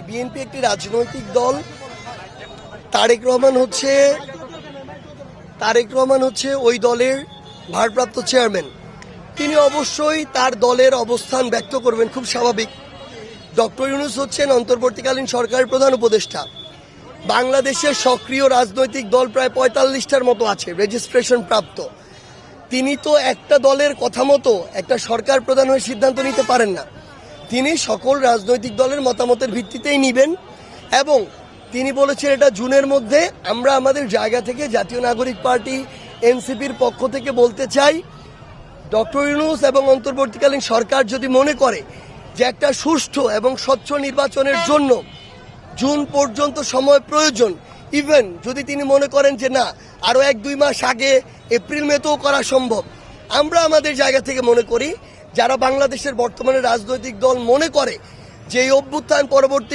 BNP একটি রাজনৈতিক দল। তারেক রহমান হচ্ছে ওই দলের ভারপ্রাপ্ত চেয়ারম্যান। তিনি অবশ্যই তার দলের অবস্থান ব্যক্ত করবেন, খুব স্বাভাবিক। ডক্টর ইউনূস হচ্ছেন অন্তর্বর্তীকালীন সরকারের প্রধান উপদেষ্টা। বাংলাদেশের সক্রিয় রাজনৈতিক দল প্রায় ৪৫টার মতো আছে রেজিস্ট্রেশন প্রাপ্ত। তিনি তো একটা দলের কথা মতো একটা সরকার প্রধান হয়ে সিদ্ধান্ত নিতে পারেন না। তিনি সকল রাজনৈতিক দলের মতামতের ভিত্তিতেই নিবেন এবং তিনি বলেছেন এটা জুনের মধ্যে। আমরা আমাদের জায়গা থেকে জাতীয় নাগরিক পার্টি এনসিপির পক্ষ থেকে বলতে চাই, ডক্টর ইউনূস এবং অন্তর্বর্তীকালীন সরকার যদি মনে করে যে একটা সুষ্ঠু এবং স্বচ্ছ নির্বাচনের জন্য জুন পর্যন্ত সময় প্রয়োজন, ইভেন যদি তিনি মনে করেন যে না আরও ১-২ মাস আগে এপ্রিল মেতেও করা সম্ভব, আমরা আমাদের জায়গা থেকে মনে করি যারা বাংলাদেশের বর্তমানে রাজনৈতিক দল মনে করে যে এই অভ্যুত্থান পরবর্তী